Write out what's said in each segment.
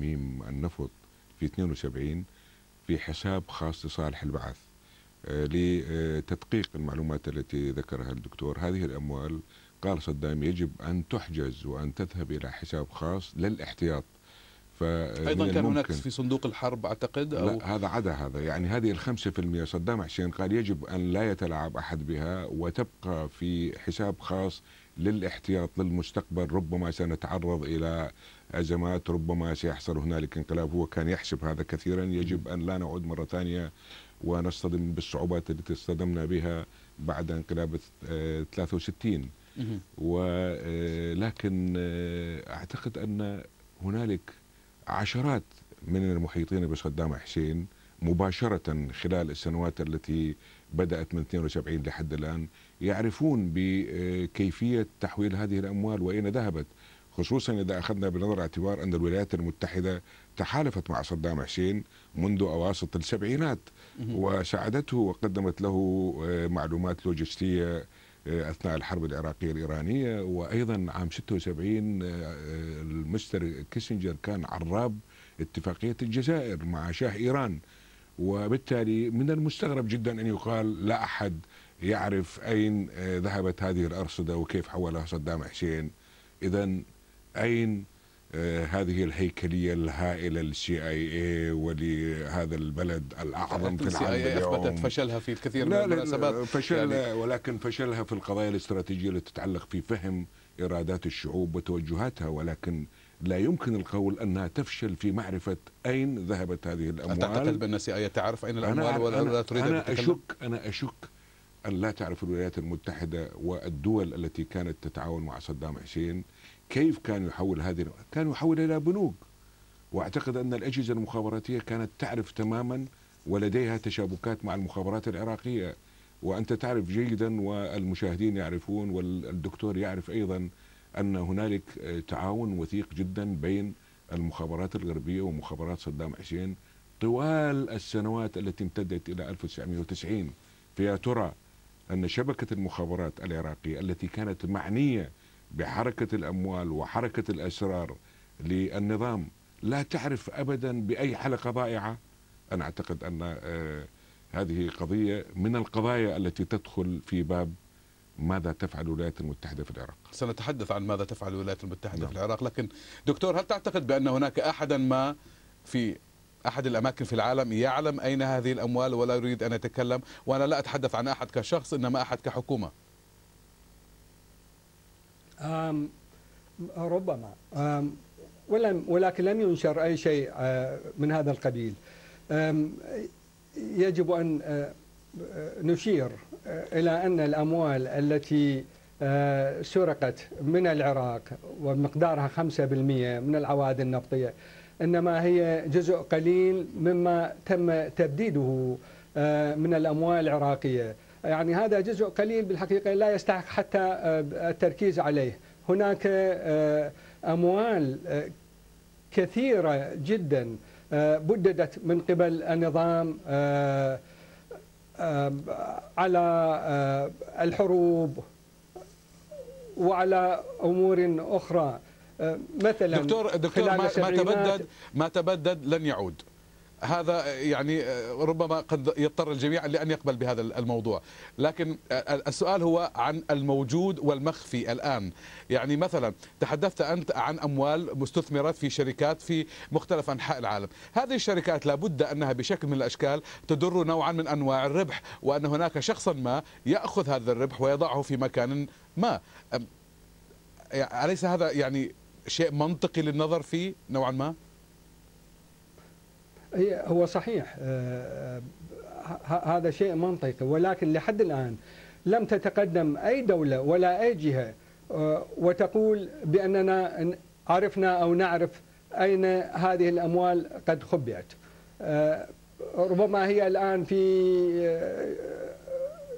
ترميم النفط في 72 في حساب خاص لصالح البعث. لتدقيق المعلومات التي ذكرها الدكتور، هذه الأموال قال صدام يجب أن تحجز وأن تذهب إلى حساب خاص للاحتياط. أيضا كان هناك في صندوق الحرب أعتقد، أو لا، هذا عدا هذا، يعني هذه ال5% صدام حسين قال يجب أن لا يتلاعب أحد بها وتبقى في حساب خاص للاحتياط للمستقبل. ربما سنتعرض إلى أزمات، ربما سيحصل هنالك انقلاب. هو كان يحسب هذا كثيرا، يجب أن لا نعود مرة ثانية ونصطدم بالصعوبات التي اصطدمنا بها بعد انقلاب 63. ولكن أعتقد أن هنالك عشرات من المحيطين بصدام حسين مباشرة خلال السنوات التي بدأت من 72 لحد الآن يعرفون بكيفية تحويل هذه الأموال وأين ذهبت، خصوصا إذا أخذنا بنظر الاعتبار أن الولايات المتحدة تحالفت مع صدام حسين منذ أواسط السبعينات وساعدته وقدمت له معلومات لوجستية أثناء الحرب العراقية الإيرانية. وأيضا عام 76 المستر كيسنجر كان عراب اتفاقية الجزائر مع شاه إيران، وبالتالي من المستغرب جدا أن يقال لا أحد يعرف أين ذهبت هذه الأرصدة وكيف حولها صدام حسين. إذا أين هذه الهيكلية الهائلة للCIA ولهذا البلد الأعظم في العالم اليوم؟ أثبتت فشلها في الكثير من المناسبات، فشل يعني، ولكن فشلها في القضايا الاستراتيجية التي تتعلق في فهم إرادات الشعوب وتوجهاتها، ولكن لا يمكن القول أنها تفشل في معرفة أين ذهبت هذه الأموال. تعتقد بأن الCIA تعرف أين الأموال ولا لا تريد أن تتكلم؟ أنا أشك أن لا تعرف الولايات المتحدة والدول التي كانت تتعاون مع صدام حسين كيف كان يحول هذه، كان يحول إلى بنوك. وأعتقد أن الأجهزة المخابراتية كانت تعرف تماما ولديها تشابكات مع المخابرات العراقية. وأنت تعرف جيدا والمشاهدين يعرفون والدكتور يعرف أيضا أن هنالك تعاون وثيق جدا بين المخابرات الغربية ومخابرات صدام حسين طوال السنوات التي امتدت إلى 1990. فيا ترى أن شبكة المخابرات العراقية التي كانت معنية بحركة الأموال وحركة الأسرار للنظام لا تعرف أبدا بأي حلقة ضائعة؟ أنا أعتقد أن هذه قضية من القضايا التي تدخل في باب ماذا تفعل الولايات المتحدة في العراق. سنتحدث عن ماذا تفعل الولايات المتحدة في العراق، لكن دكتور، هل تعتقد بأن هناك أحدا ما في أحد الأماكن في العالم يعلم أين هذه الأموال ولا يريد أن يتكلم؟ وأنا لا أتحدث عن أحد كشخص، إنما أحد كحكومة. ربما ولكن لم ينشر أي شيء من هذا القبيل. يجب أن نشير إلى أن الأموال التي سرقت من العراق ومقدارها 5% من العوائد النفطية إنما هي جزء قليل مما تم تبديده من الأموال العراقية. يعني هذا جزء قليل بالحقيقة لا يستحق حتى التركيز عليه. هناك أموال كثيرة جدا بددت من قبل النظام على الحروب وعلى أمور أخرى. مثلا دكتور ما تبدد لن يعود. هذا يعني ربما قد يضطر الجميع لأن يقبل بهذا الموضوع، لكن السؤال هو عن الموجود والمخفي الآن. يعني مثلا تحدثت أنت عن أموال مستثمرات في شركات في مختلف أنحاء العالم. هذه الشركات لابد أنها بشكل من الأشكال تدر نوعا من أنواع الربح، وأن هناك شخصا ما يأخذ هذا الربح ويضعه في مكان ما. أليس هذا يعني شيء منطقي للنظر فيه نوعا ما؟ هو صحيح، هذا شيء منطقي، ولكن لحد الآن لم تتقدم أي دولة ولا أي جهة وتقول بأننا عرفنا أو نعرف أين هذه الأموال قد خبئت. ربما هي الآن في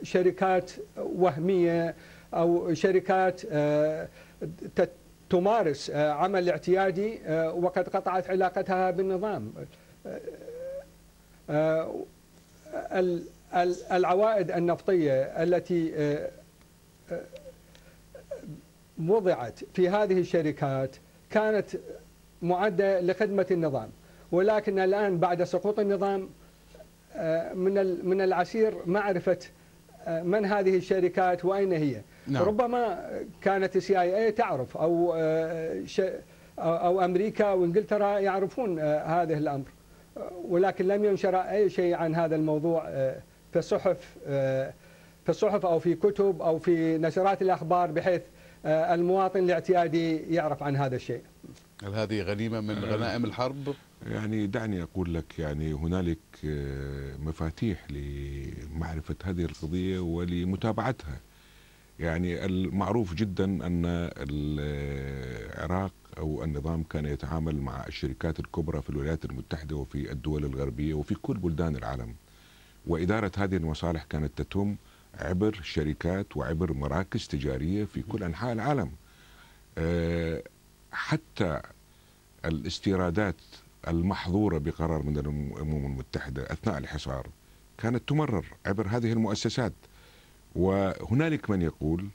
شركات وهمية أو شركات تمارس عمل اعتيادي وقد قطعت علاقتها بالنظام. العوائد النفطية التي وضعت في هذه الشركات كانت معدة لخدمة النظام، ولكن الآن بعد سقوط النظام من العسير معرفة من هذه الشركات وأين هي. نعم. ربما كانت CIA تعرف أو أمريكا وإنجلترا يعرفون هذا الأمر، ولكن لم ينشر أي شيء عن هذا الموضوع في الصحف أو في كتب أو في نشرات الأخبار بحيث المواطن الاعتيادي يعرف عن هذا الشيء. هل هذه غنيمة من غنائم الحرب؟ يعني دعني أقول لك، يعني هنالك مفاتيح لمعرفة هذه القضية ولمتابعتها. يعني المعروف جدا أن العراق أو النظام كان يتعامل مع الشركات الكبرى في الولايات المتحدة وفي الدول الغربية وفي كل بلدان العالم، وإدارة هذه المصالح كانت تتم عبر شركات وعبر مراكز تجارية في كل أنحاء العالم. حتى الاستيرادات المحظورة بقرار من الأمم المتحدة أثناء الحصار كانت تمرر عبر هذه المؤسسات. وهنالك من يقول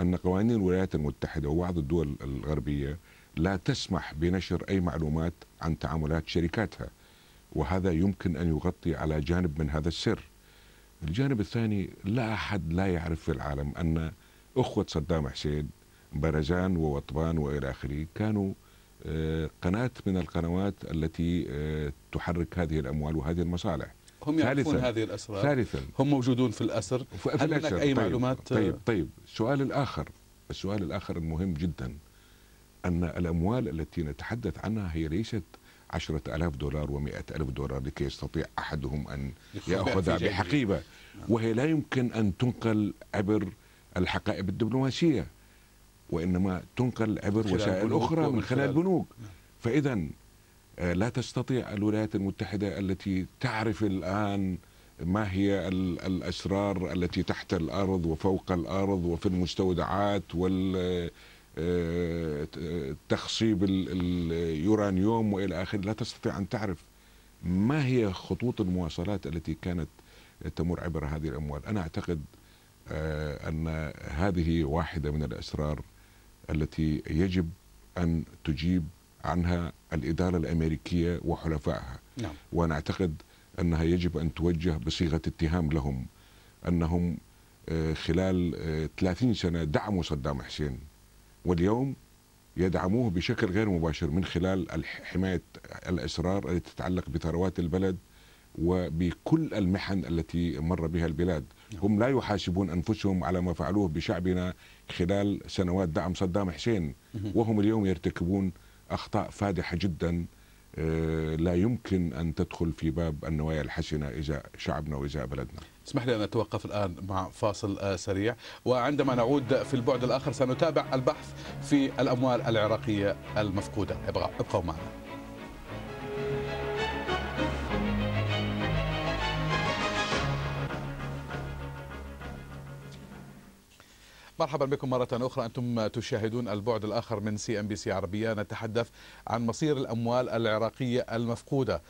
أن قوانين الولايات المتحدة وبعض الدول الغربية لا تسمح بنشر أي معلومات عن تعاملات شركاتها، وهذا يمكن أن يغطي على جانب من هذا السر. الجانب الثاني، لا أحد لا يعرف في العالم أن أخوة صدام حسين برزان ووطبان وإلى آخره كانوا قناة من القنوات التي تحرك هذه الأموال وهذه المصالح. هم يعرفون هذه الأسرار. ثالثا، هم موجودون في الأسر. هل هناك أي معلومات؟ طيب السؤال الآخر المهم جدا، أن الأموال التي نتحدث عنها هي ليست 10,000 دولار و100,000 دولار لكي يستطيع أحدهم أن يأخذها بحقيبة، وهي لا يمكن أن تنقل عبر الحقائب الدبلوماسية، وإنما تنقل عبر وسائل أخرى من خلال بنوك. فإذا لا تستطيع الولايات المتحدة التي تعرف الآن ما هي الأسرار التي تحت الأرض وفوق الأرض وفي المستودعات والتخصيب اليورانيوم وإلى آخره، لا تستطيع أن تعرف ما هي خطوط المواصلات التي كانت تمر عبر هذه الأموال. أنا أعتقد أن هذه واحدة من الأسرار التي يجب أن تجيب عنها الإدارة الأمريكية وحلفائها. نعم. وأنا أعتقد أنها يجب أن توجه بصيغة اتهام لهم، أنهم خلال 30 سنة دعموا صدام حسين، واليوم يدعموه بشكل غير مباشر من خلال حماية الأسرار التي تتعلق بثروات البلد وبكل المحن التي مر بها البلاد. هم لا يحاسبون أنفسهم على ما فعلوه بشعبنا خلال سنوات دعم صدام حسين، وهم اليوم يرتكبون أخطاء فادحة جدا لا يمكن أن تدخل في باب النوايا الحسنة إزاء شعبنا وإزاء بلدنا. اسمح لي أن أتوقف الآن مع فاصل سريع، وعندما نعود في البعد الآخر سنتابع البحث في الأموال العراقية المفقودة. ابقوا معنا. مرحبا بكم مرة أخرى، أنتم تشاهدون البعد الآخر من CNBC عربية. نتحدث عن مصير الأموال العراقية المفقودة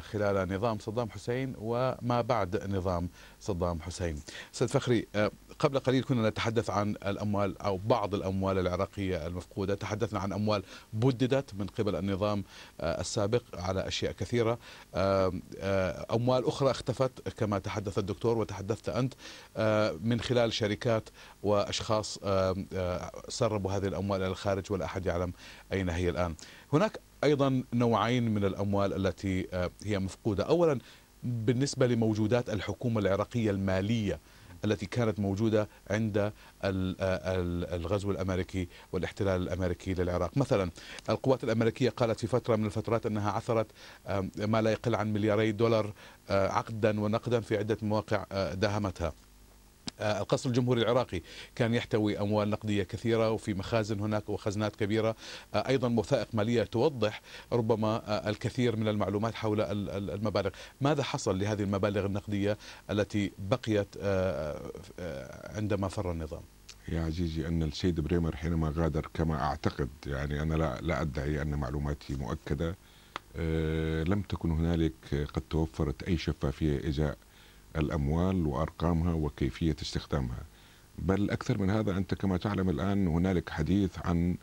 خلال نظام صدام حسين وما بعد نظام صدام حسين. سيد فخري، قبل قليل كنا نتحدث عن الأموال أو بعض الأموال العراقية المفقودة، تحدثنا عن أموال بددت من قبل النظام السابق على أشياء كثيرة، أموال أخرى اختفت كما تحدث الدكتور وتحدثت أنت من خلال شركات وأشخاص سربوا هذه الأموال إلى الخارج ولا أحد يعلم أين هي الآن. هناك أيضا نوعين من الأموال التي هي مفقودة. أولا بالنسبة لموجودات الحكومة العراقية المالية التي كانت موجودة عند الغزو الأمريكي والاحتلال الأمريكي للعراق. مثلا القوات الأمريكية قالت في فترة من الفترات أنها عثرت ما لا يقل عن $2 مليار عقدا ونقدا في عدة مواقع داهمتها. القصر الجمهوري العراقي كان يحتوي أموال نقدية كثيرة وفي مخازن هناك وخزنات كبيرة، أيضا وثائق مالية توضح ربما الكثير من المعلومات حول المبالغ. ماذا حصل لهذه المبالغ النقدية التي بقيت عندما فر النظام؟ يا عزيزي، أن السيد بريمر حينما غادر كما أعتقد، يعني أنا لا أدعي أن معلوماتي مؤكدة، لم تكن هنالك قد توفرت أي شفافية إزاء الأموال وأرقامها وكيفية استخدامها. بل أكثر من هذا، أنت كما تعلم الآن هنالك حديث عن